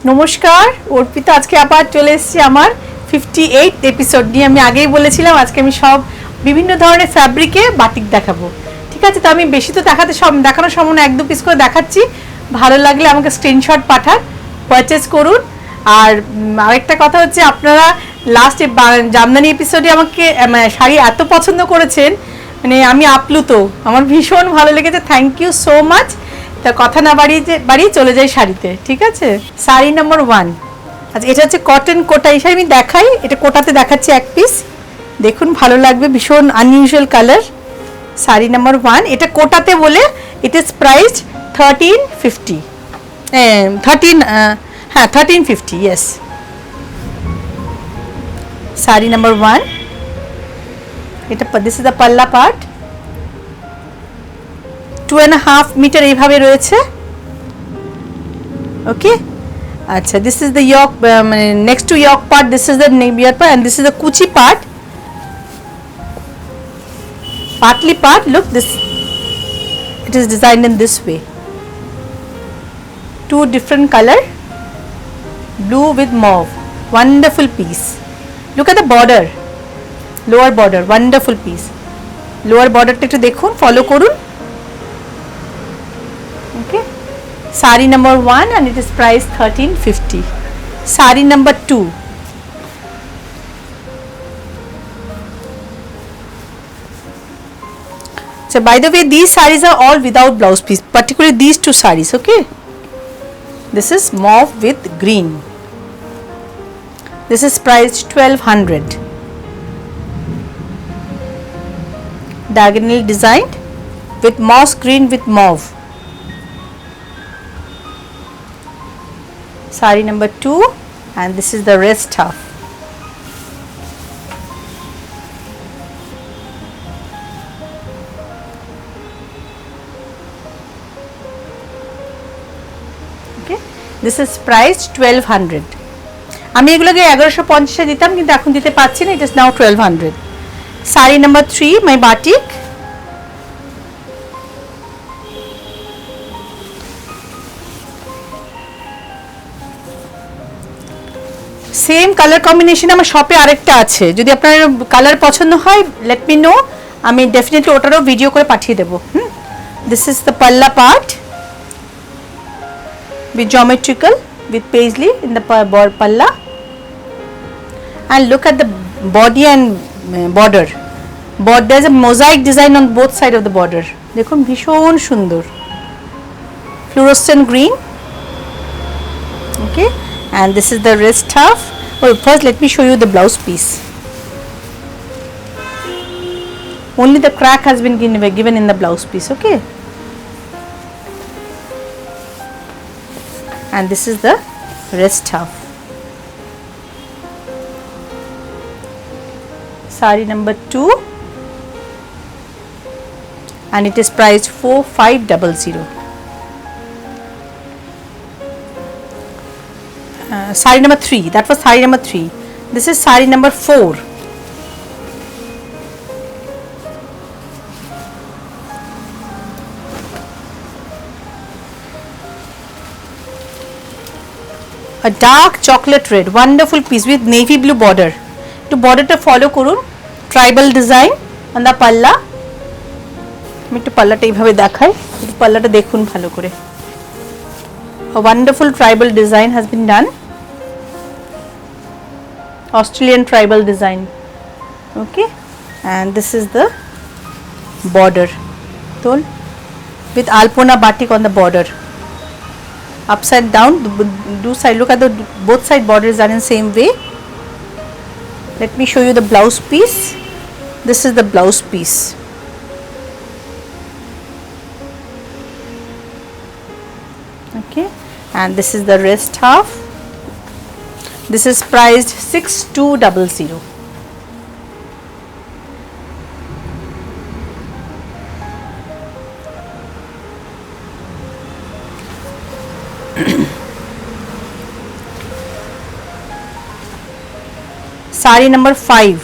নমস্কার, অর্পিতা আজকে আবার চলে এসেছি আমার 58 এপিসোড নিয়ে। আমি আগেই বলেছিলাম আজকে আমি সব বিভিন্ন ধরনের ফ্যাব্রিকে বাটিক দেখাবো। ঠিক আছে, তো আমি বেশি তো দেখানোর সময় না, 1-2 পিস করে দেখাচ্ছি। ভালো লাগলে আমাকে স্ক্রিনশট পাঠান, পারচেস করুন। আর আরেকটা কথা হচ্ছে, আপনারা লাস্ট জামদানি এপিসোডে আমাকে শাড়ি এত পছন্দ করেছেন, মানে আমি আপ্লুত, আমার ভীষণ ভালো লেগেছে। Thank you so much. তা কথা না বাড়িয়ে চলে যাই শাড়িতে। ঠিক আছে, শাড়ি নাম্বার 1। আচ্ছা, এটা হচ্ছে কটন কোটা। এই শাড়ি আমি দেখাই, এটা কোটাতে দেখাচ্ছি এক পিস। দেখুন, ভালো লাগবে, ভীষণ আনইউজুয়াল কালার। শাড়ি নাম্বার 1, এটা কোটাতে বলে it is priced 1350। 1350, yes. Sari number 1, এটা this is the palla part. 2.5 metre এইভাবে রয়েছে। ওকে, আচ্ছা, দিস ইজ দ্য ইয়ক, মানে next to yoke part, this is the নেবিয়ার part and this is the kuchi part, partly part. Look, this, it is designed in this way. Two different color, blue with mauve. Wonderful piece. Look at the border, lower border, wonderful piece. Lower border টা একটু দেখুন, follow করুন। Okay, sari number 1 and it is price 1350. Sari number 2, so by the way, these sarees are all without blouse piece, particularly these two sarees. Okay, this is mauve with green. This is priced 1200. Diagonal designed with moss green with mauve. Saree number 2, and this is the rest half. Okay, this is priced 1200. আমি এগুলোকে 1150 দিতাম, কিন্তু এখন দিতে পারছি না। It is now 1200. Saree number 3, my batik. Same colour combination আমার শপে আরেকটা আছে, যদি আপনার কালার পছন্দ হয় লেট মি নো, আমি ডেফিনেটলি ওটারও ভিডিও করে পাঠিয়ে দেবো। This is the palla part with geometrical with paisley in the palla, and look at the body and border. There is a mosaic design on both side of the border. দেখুন, ভীষণ সুন্দর fluorescent green. Okay, and this is the wrist half. Oh, first let me show you the blouse piece. Only the crack has been given in the blouse piece. Okay, and this is the wrist half. Saree number 2, and it is priced 4500. Saree number 3, that was saree number 3. This is saree number 4. A dark chocolate red, wonderful piece with navy blue border. To border টা follow করুন, tribal design on the পাল্লা। আমি একটু পাল্লাটা এইভাবে দেখাই, একটু পাল্লাটা দেখুন ভালো করে। A wonderful tribal design has been done, Australian tribal design. Okay, and this is the border, told with alpona batik on the border, upside down. Do side, look at the both side borders are in same way. Let me show you the blouse piece. This is the blouse piece. Okay, and this is the rest half. This is priced 6200. Saree number 5.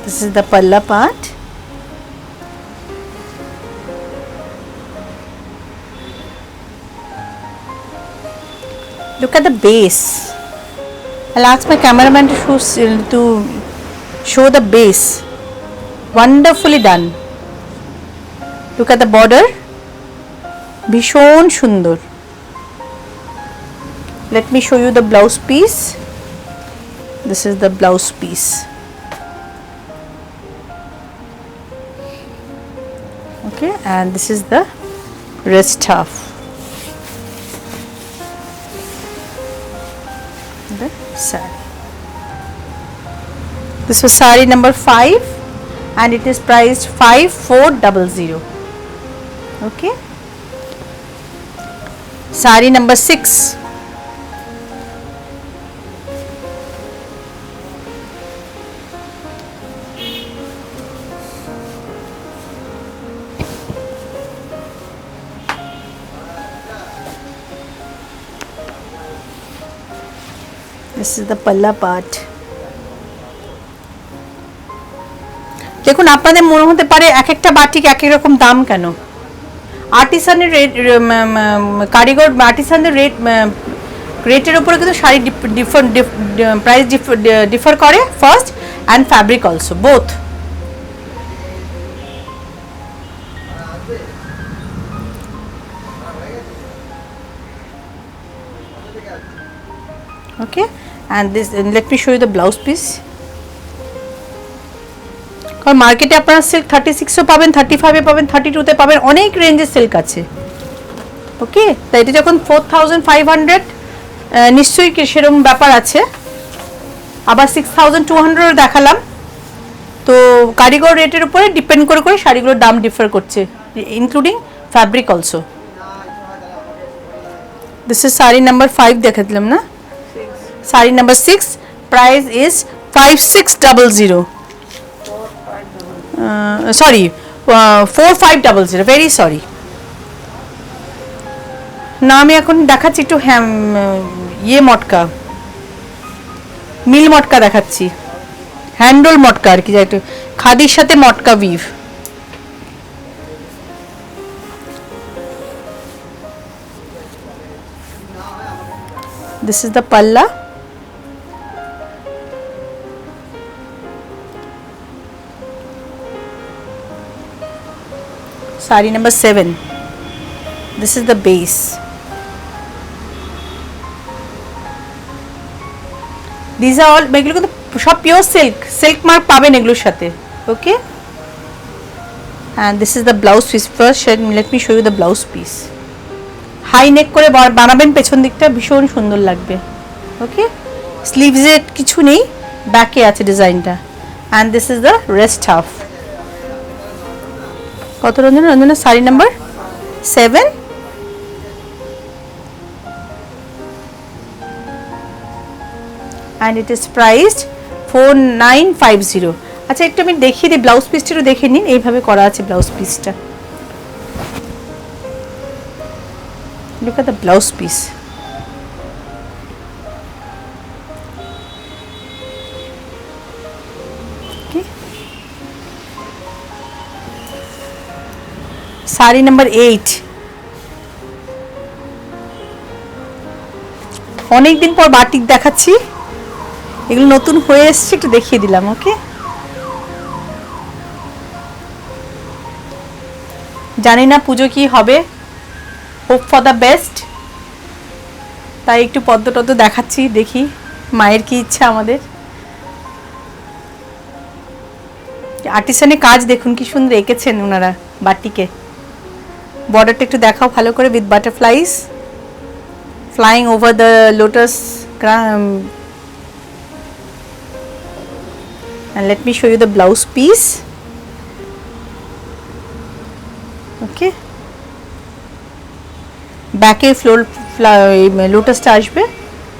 This is the palla part. Look at the base. I'll ask my cameraman to show the base. Wonderfully done. Look at the border. ভীষণ সুন্দর. Let me show you the blouse piece. This is the blouse piece. Okay, and this is the wrist half. The saree. This was saree number 5 and it is priced 5400. Okay. Saree number 6. This is the palla part. দেখুন আপনাদের মনে হতে পারে এক একটা batik এক এক রকম দাম কেন, আর্টিসানের রেট, কারিগর আর্টিসানের রেটের উপরে কিন্তু শাড়ি প্রাইস ডিফার করে, first and fabric also, both. Okay, and this, and let me show you the blouse piece. কারণ মার্কেটে আপনারা সিল্ক 36ও পাবেন, 35এ পাবেন, 32তে পাবেন, অনেক রেঞ্জের সিল্ক আছে. ওকে, তাই এটা যখন 4500 নিশ্চয়ই সেরকম ব্যাপার আছে. আবার 6200 দেখালাম, তো কারিগর রেটের উপরে ডিপেন্ড করে করে শাড়িগুলোর দাম ডিফার করছে, including fabric also. This is sari number 5 দেখালাম না, sari number 6, price is 5600. Sorry, 4500, very sorry. না আমি এখন দেখাচ্ছি একটু ইয়ে মটকা, মিল মটকা দেখাচ্ছি, হ্যান্ডল মটকা আর কি, যা একটু খাদির সাথে মটকা we've. This is the palla. Saree number 7. This is the base. These are all, এগুলো কিন্তু সব পিওর সিল্ক মার্ক পাবেন এগুলোর সাথে. ওকে, and this is the blouse piece. First let me show you the blouse piece. High neck করে বানাবেন, পেছন দিকটা ভীষণ সুন্দর লাগবে. ওকে, স্লিভসে কিছু নেই, ব্যাকে আছে ডিজাইনটা. and this is the rest half. কত Ranjana? Sari number 7. and it is priced 4950. আচ্ছা একটু আমি দেখিয়ে দিই, ব্লাউজ পিসটা একটু দেখে নিন, এইভাবে করা আছে ব্লাউজ পিসটা. look at the blouse piece. okay, saree number 8. অনেকদিন পর বাটিক দেখাচ্ছি, এগুলো নতুন হয়ে এসেছে, একটু দেখিয়ে দিলাম. ওকে, জানি না পুজো কি হবে, হোপ ফর দ্য বেস্ট, তাই একটু পদ্ম টদ্ম দেখাচ্ছি, দেখি মায়ের কি ইচ্ছা. আমাদের আর্টিসানে কাজ দেখুন কি সুন্দর এঁকেছেন ওনারা বাটিকে. বর্ডারটা একটু দেখাও ভালো করে, with butterflies flying over the lotus. And let me show you the blouse piece. Okay, back এ লোটাসটা আসবে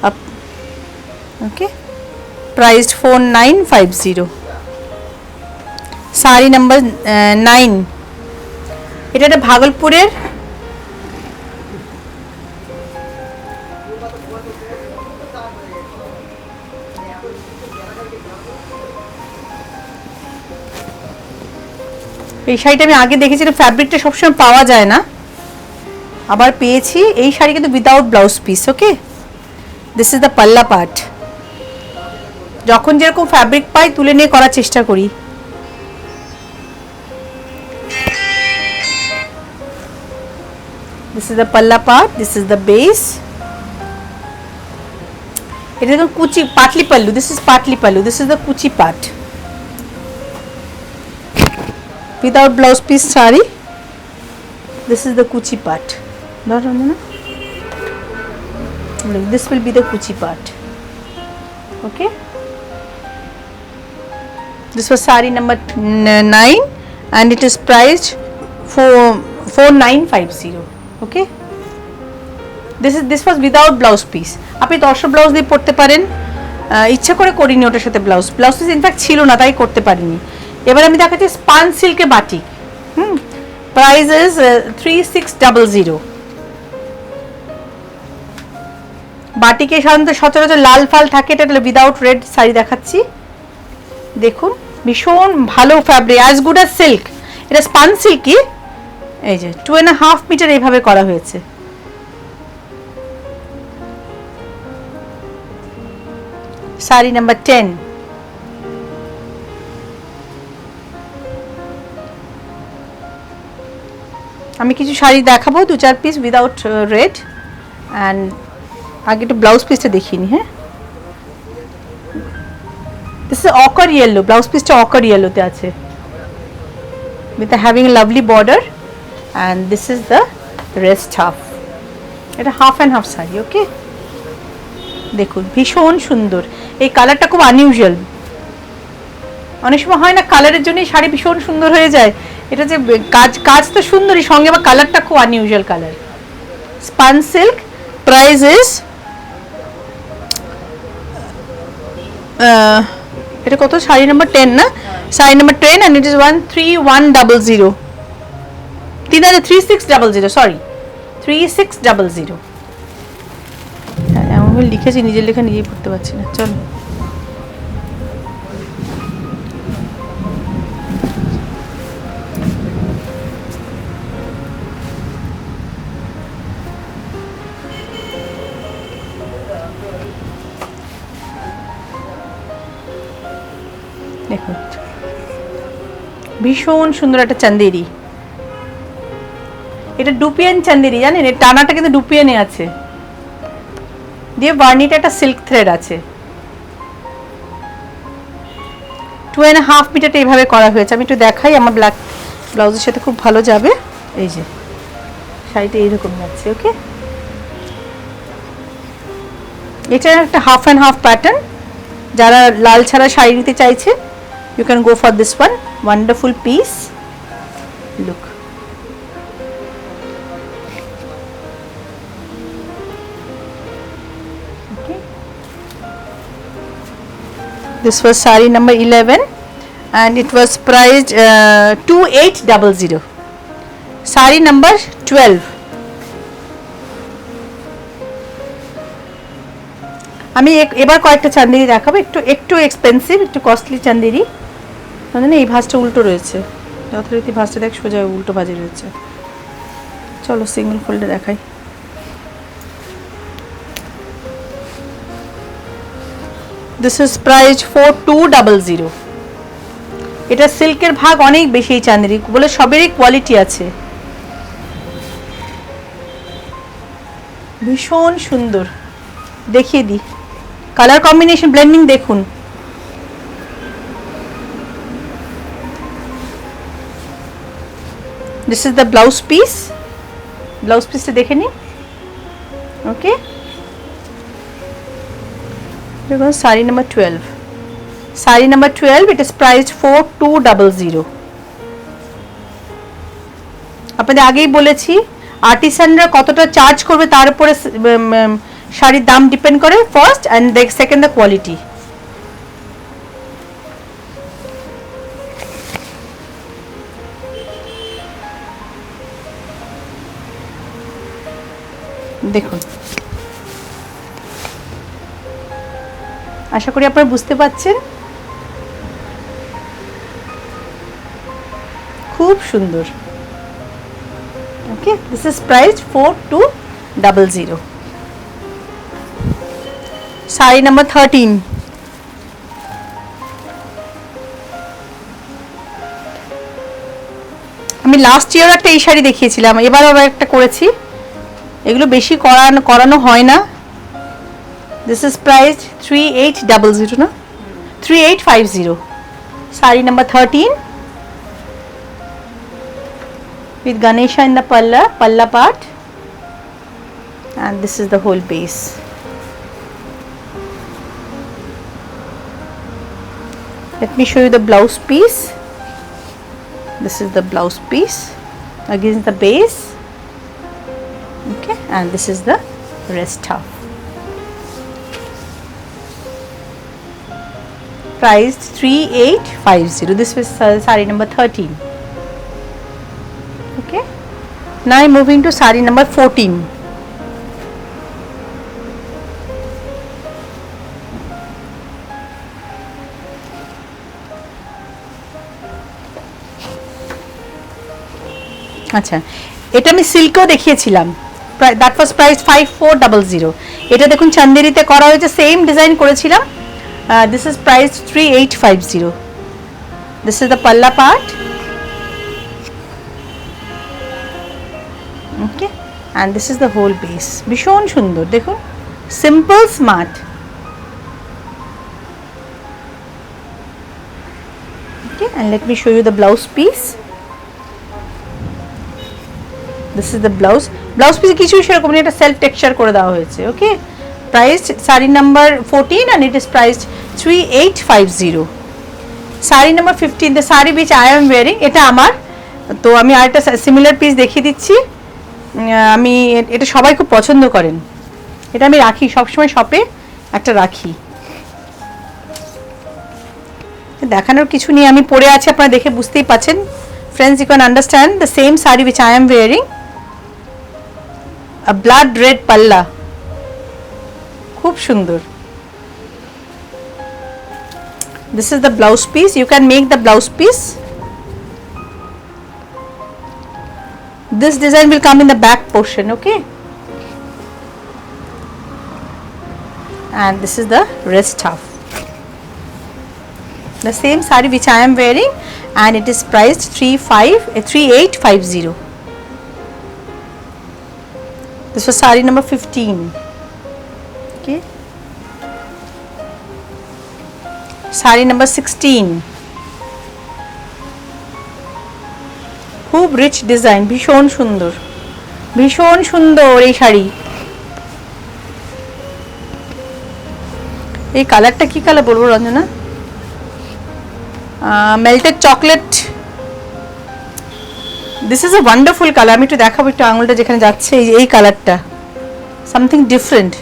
আপ. ওকে, priced 4950. শাড়ি নাম্বার 9. এটা একটা ভাগলপুরের এই শাড়িটা আমি আগে দেখেছিলাম, ফ্যাব্রিকটা সবসময় পাওয়া যায় না, আবার পেয়েছি। এই শাড়ি কিন্তু without blouse piece. Okay, this is the palla part. যখন যেরকম ফ্যাব্রিক পাই তুলে নিয়ে করার চেষ্টা করি। This is the palla part, this is the base. It is the kuchi patli pallu. This is patli pallu. This is the kuchi part. Without blouse piece sari. This is the kuchi part. No. Look, this will be the kuchi part. Okay. This was sari number 9 and it is priced for 4950. Okay, this was without blouse piece. আপনি 10 blouse দিয়ে পরতে পারেন, ইচ্ছা করে করিনি ওটার সাথে blouse piece in fact ছিল না, তাই করতে পারিনি। এবার আমি দেখাচ্ছি স্পান সিল্কে বাটিক। Price is 3600। বাটিকে সাধারণত সচরাচর লাল ফাল থাকে, এটা উইদাউট রেড শাড়ি দেখাচ্ছি। দেখুন ভীষণ ভালো fabric, as good as silk. এটা স্পান সিল্কি। এই যে 2.5 মিটার এইভাবে করা হয়েছে। শাড়ি নাম্বার 10। আমি কিছু শাড়ি দেখাবো, 2-4 পিস উইদাউট রেড। অ্যান্ড আগে একটু ব্লাউজ পিসটা দেখিনি। হ্যাঁ, this is ochre yellow. Blouse পিসটা অকার ইয়েলোতে আছে, with having lovely border. and this is the rest half. এটা হাফ অ্যান্ড হাফ শাড়ি। ওকে, দেখুন ভীষণ সুন্দর। এই কালারটা খুব আনইউজুয়াল। অনেক সময় হয় না কালারের জন্যই শাড়ি ভীষণ সুন্দর হয়ে যায়, এটা যে কাজ তো সুন্দরই, সঙ্গে আবার কালারটা খুব unusual colour. Span silk. Price is এটা কত? শাড়ি নাম্বার 10 না? Sari number 10 and it is 13100। 3600, sorry 3600। এমন লিখেছি, নিজের লেখা নিজেই পড়তে পারছি না। চলো দেখুন, ভীষণ সুন্দর একটা চান্দেরি। এটা ডুপিয়ান চান্দেরি, জানেন? এর টানাটা কিন্তু ডুপিয়ানে আছে, দিয়ে বার্নিটা একটা সিল্ক থ্রেড আছে। 2.5 মিটারটা এইভাবে করা হয়েছে। আমি একটু দেখাই, আমার ব্ল্যাক ব্লাউজের সাথে খুব ভালো যাবে। এই যে শাড়িটা এইরকম যাচ্ছে। ওকে, এটা একটা হাফ অ্যান্ড হাফ প্যাটার্ন। যারা লাল ছাড়া শাড়ি নিতে চাইছে, you can go for this one. Wonderful piece. Look, okay, this was sari number 11 and it was priced 2800. Sari number 12. আমি এবার কয়েকটা চান্দেরি দেখাবো, একটু এক্সপেন্সিভ, একটু কস্টলি চান্দেরি। মানে এই ভাঁজটা উল্টো রয়েছে, যথারীতি ভাঁজটা দেখ সোজা উল্টো ভাঁজে রয়েছে। চলো সিঙ্গেল ফোল্ডে দেখাই। This is price 4200। এটা সিল্কের ভাগ অনেক বেশি এই চান্দেরি বলে, সবেরই কোয়ালিটি আছে। ভীষণ সুন্দর, দেখিয়ে দিই কালার কম্বিনেশন, ব্লেন্ডিং দেখুন। This is the blouse piece. Blouse piece টা দেখে নিন। ওকে, দেখুন sari number 12। Sari number 12, it is priced 4200। আপনাদের আগেই বলেছি আর্টিসানরা কতটা চার্জ করবে তার উপরে শাড়ির দাম ডিপেন্ড করে। First and second the quality. দেখুন, আশা করি আপনারা বুঝতে পারছেন। খুব সুন্দর। Okay, this is price 4200। Sari number 13। আমি লাস্ট ইয়ার একটা এই শাড়ি দেখিয়েছিলাম, এবার আবার একটা করেছি। এগুলো বেশি করানো হয় না। দিস ইজ প্রাইস 3800 না, 3850। Sari number 13 with Ganesha in the palla part, and this is the whole base. Let me show you the blouse piece. This is the blouse piece against the base. Okay, and this is the rest half. Priced 3850. This was saree number 13. Okay, now I'm moving to saree number 14. আচ্ছা, এটা আমি সিল্কও দেখিয়েছিলাম, that was price 5400। এটা দেখুন চান্দেরিতে করা হয়েছে, same design করেছিলাম। This is price 3850। This is the palla part. Okay, and this is the whole base. ভীষণ সুন্দর, দেখুন, simple smart. Okay, and let me show you the blouse piece. This is the blouse piece কিছু সেরকম একটা self texture করে দেওয়া হয়েছে। Okay, price sari number 14 and it is priced 3850। Sari number 15, the sari which I am wearing, এটা আমার। তো আমি আরেকটা সিমিলার পিস দেখিয়ে দিচ্ছি। আমি এটা সবাই খুব পছন্দ করেন, এটা আমি রাখি সবসময় শপে, একটা রাখি। দেখানোর কিছু নেই, আমি পরে আছি, আপনারা দেখে বুঝতেই পাচ্ছেন। Friends, you can understand the same saree which I am wearing, a blood red palla, খুব সুন্দর। This is the blouse piece. You can make the blouse piece. This design will come in the back portion. Okay, and this is the rest half. The same saree which I am wearing, and it is priced 3850. This was saree number 15. Okay, saree number 16. খুব rich design, ভীষণ সুন্দর, ভীষণ সুন্দর এই শাড়ি। এই কালারটা কি colour বলবো Ranjana? Melted chocolate. This is a wonderful colour. আমি একটু দেখাবো, একটু আঙুলটা যেখানে যাচ্ছে, এই কালারটা সামথিং ডিফারেন্ট,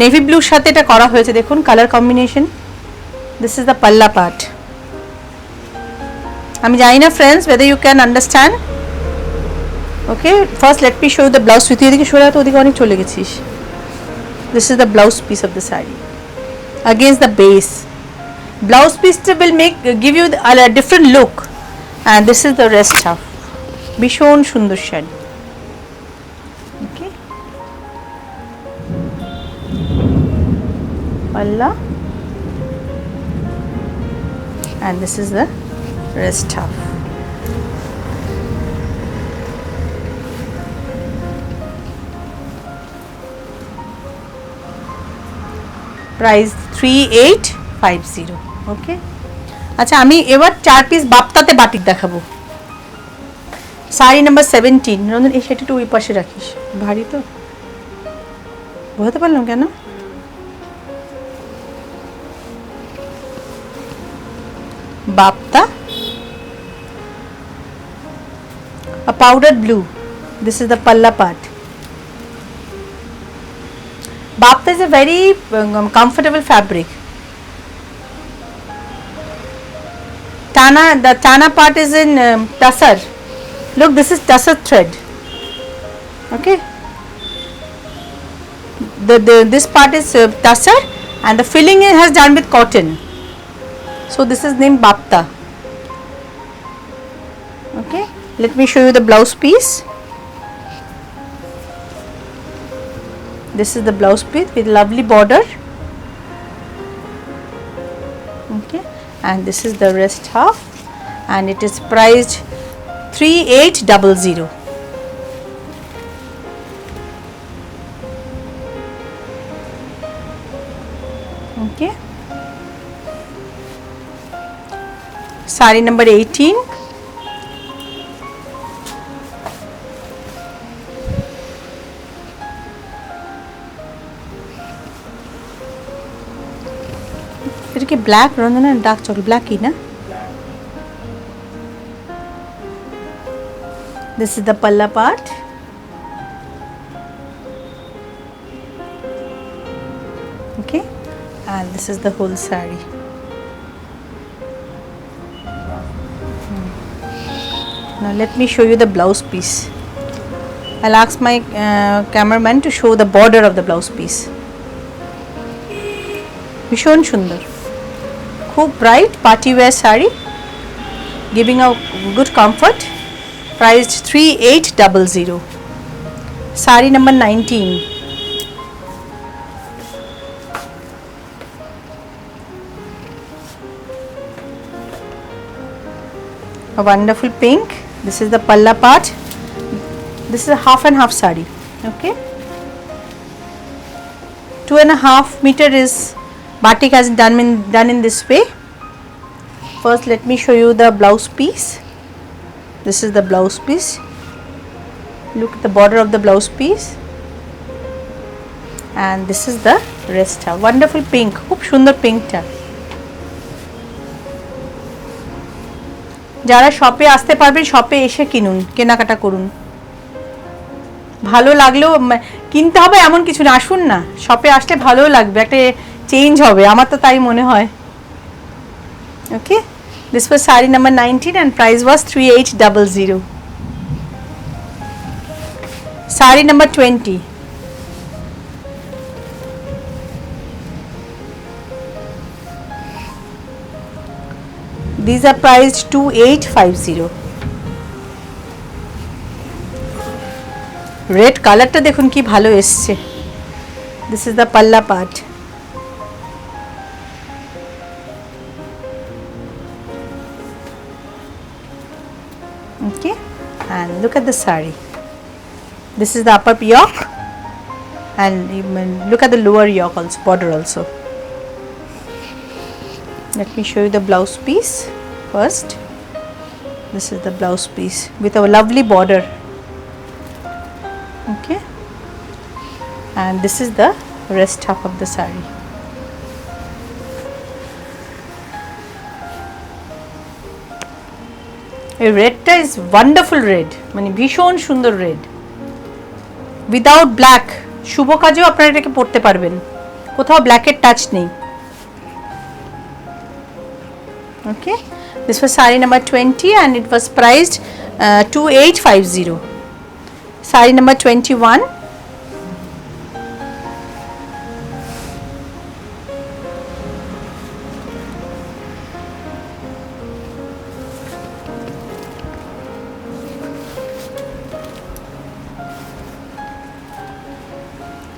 নেভি ব্লুর সাথে এটা করা হয়েছে, দেখুন colour combination. This is the palla part. আমি জানি না friends whether you can understand. Okay, first let me show you the blouse with you. এদিকে সরে তো, ওদিকে অনেক চলে গেছিস। This is the blouse piece of the saree against the base. Blouse piece will give you a different look, and this is the rest half. ভীষণ সুন্দর sari. Okay, palla, and this is the rest half. Price 3850. ওকে, আচ্ছা আমি এবার 4 piece বাপ্তাতে batik দেখাবো। Sari number 17। Ranjan, এই শাড়িটা ওই পাশে রাখিস, ভারী তো, বোঝাতে পারলাম কেন? Bapta, a powdered blue. This is the palla part. Bapta is a very comfortable fabric. The Tana part is in tussar. Look, this is tussar thread. Okay, this part is tussar, and the filling has done with cotton. So this is named Bapta. Okay, Let me show you the blouse piece. This is the blouse piece with lovely border. Okay, and this is the rest half, and it is priced 3800. Okay, saree number 18. इसके black रंग ना dark chocolate black ही ना. This is the palla part. Okay, and this is the whole saree. Now let me show you the blouse piece. I'll ask my cameraman to show the border of the blouse piece. ভীষণ সুন্দর, খুব bright party wear sari, giving a good comfort, priced 3800. Saree number 19. A wonderful pink. This is the palla part. This is a half and half saree. Okay, 2.5 meter is batik has done in this way. First let me show you the blouse piece. This is the blouse piece. Look at the border of the blouse piece, and this is the rest. A wonderful pink, খুব সুন্দর পিঙ্কটা। যারা শপে আসতে পারবেন শপে এসে কিনুন, কেনাকাটা করুন। ভালো লাগলেও কিনতে হবে এমন কিছু না, আসুন না, শপে আসলে ভালো লাগবে, একটা চেঞ্জ হবে, আমার তো তাই মনে হয়। ওকে, this was saree number 19 and price was 3800. Saree number 20. These are priced 2850. Red কালারটা দেখুন কি ভালো এসছে। This is the palla part. Okay, and look at the saree. This is the upper yoke, and look at the lower yoke also, border also. Let me show you the blouse piece first. This is the blouse piece with a lovely border. Okay, and this is the rest half of the saree. এই রেডটা is wonderful red, মানে ভীষণ সুন্দর red, without black. শুভ কাজেও আপনারা এটাকে পরতে পারবেন, কোথাও ব্ল্যাকের টাচ নেই। ওকে, দিস ওয়াজ সারি number 20 and it was priced 2850. Saree number 21.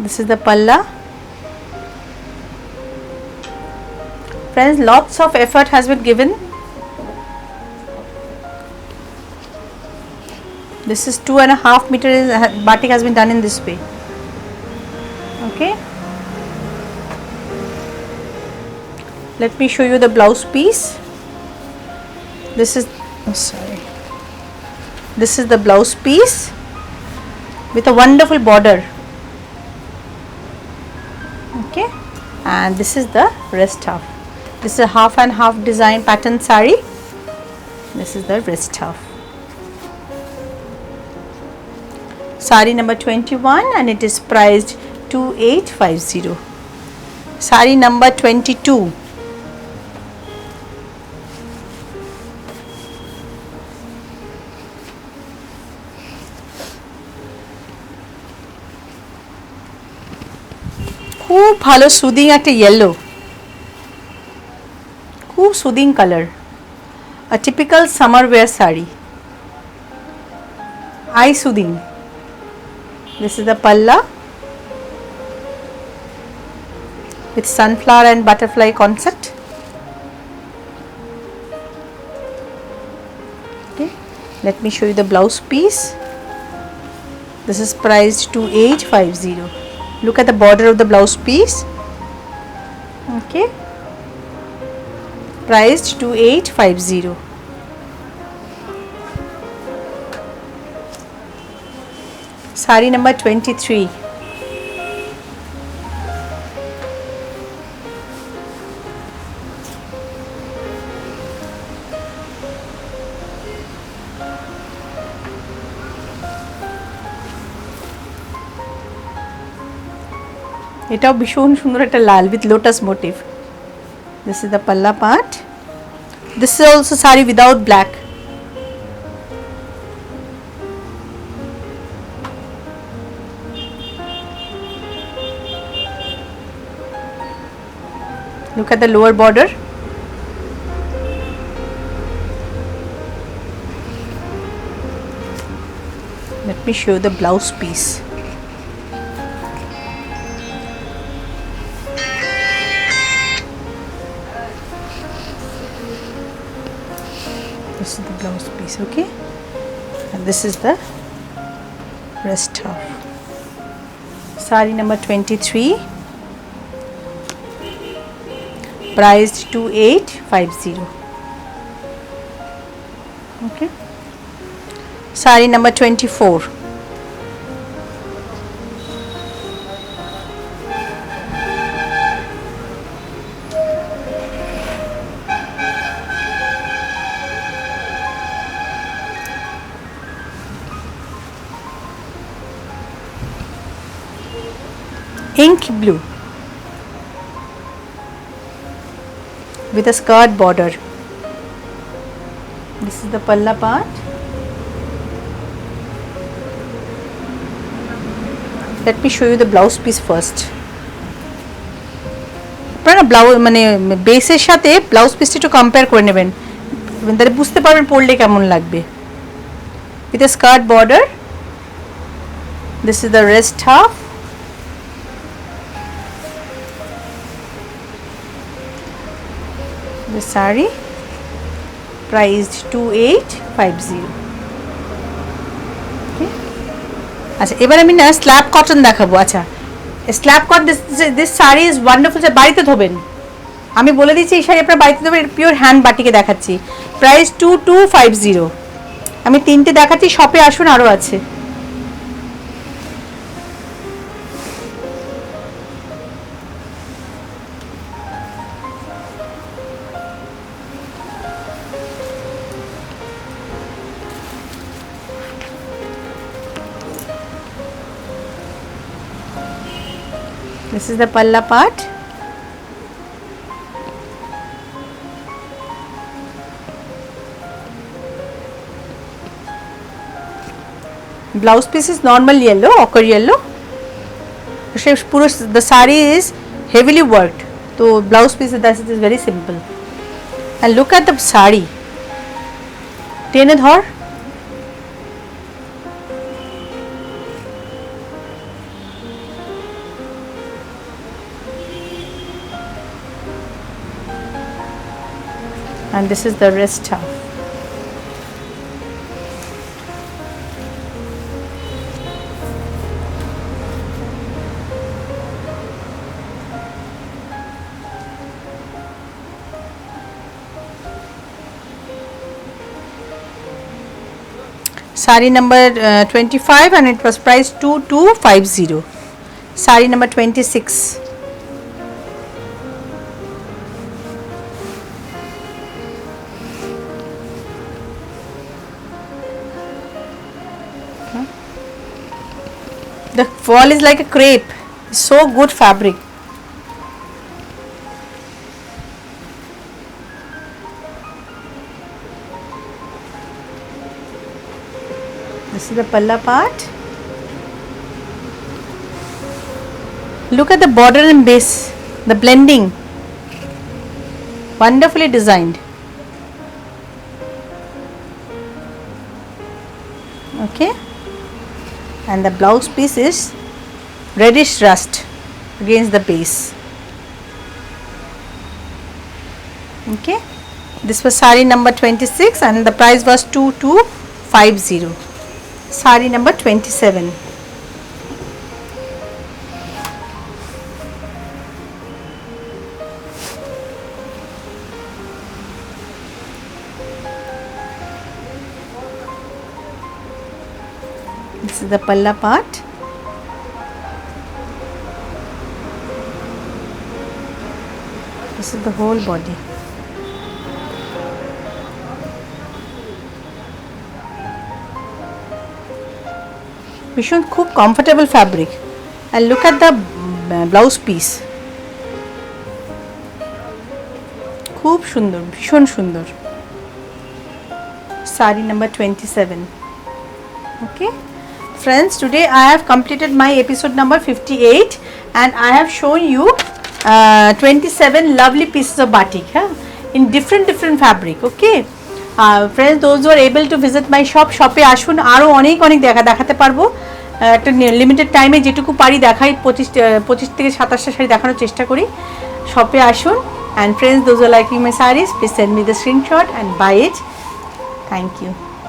This is the palla. Friends, lots of effort has been given. This is 2.5 meters batik has been done in this way. Okay, let me show you the blouse piece. This is this is the blouse piece with a wonderful border. Okay, and this is the rest half. This is a half and half design pattern saree. This is the rest half. Saree number 21 and it is priced 2850. Saree number 22. খুব ভালো soothing একটা yellow, খুব soothing colour, a typical summer wear saree. eye soothing. This is the palla with sunflower and butterfly concept. Okay, let me show you the blouse piece. This is priced 2850. Look at the border of the blouse piece. Okay, priced 2850. Sari number 23. এটাও ভীষণ সুন্দর একটা লাল with lotus motif. This is the palla part. This is also sari without black. Look at the lower border. Let me show you the blouse piece. This is the blouse piece, okay, and this is the rest half. Sari number 23, priced 2850. Okay, sari number 24. Ink blue with a skirt border. This is the palla part. Let me show you the blouse piece first. আপনারা blouse মানে বেসের সাথে blouse পিসটা একটু compare করে নেবেন, তাহলে বুঝতে পারবেন পরলে কেমন লাগবে। With a skirt border. This is the rest half. The sari priced 2850. Okay. আচ্ছা এবার আমি না স্ল্যাব কটন দেখাবো। আচ্ছা slab cotton this sari is wonderful. বাড়িতে ধোবেন, আমি বলে দিচ্ছি এই শাড়ি আপনার বাড়িতে ধোবেন। পিওর হ্যান্ড বাটিকে দেখাচ্ছি, প্রাইস 2250। আমি তিনটে দেখাচ্ছি, শপে আসুন, আরও আছে। This is the palla part. Blouse piece is normal yellow, ochre yellow. The sari is heavily worked, so blouse piece is very simple. And look at the sari. টেনে ধর। And this is the rest half. Sari number 25 and it was priced 2250. Sari number 26. The fall is like a crepe, so good fabric. This is the palla part. Look at the border and base, the blending, wonderfully designed. Okay, and the blouse piece is reddish rust against the base. Okay, this was sari number 26 and the price was 2250. Sari number 27. This is the palla part. This is the whole body. ভীষণ খুব comfortable fabric and look at the blouse piece. খুব সুন্দর, ভীষণ সুন্দর. Sari number 27. Okay friends, today I have completed my episode number 58 and I have shown you 27 lovely pieces of batik in different fabric. Okay friends, those who are able to visit my shop, শপে আসুন, আরও অনেক দেখাতে পারবো। একটা limited টাইমে যেটুকু পারি দেখাই, 25 থেকে 27টা শাড়ি দেখানোর চেষ্টা করি। শপে আসুন and friends, those who are liking my sarees, please send me the screenshot and buy it. Thank you.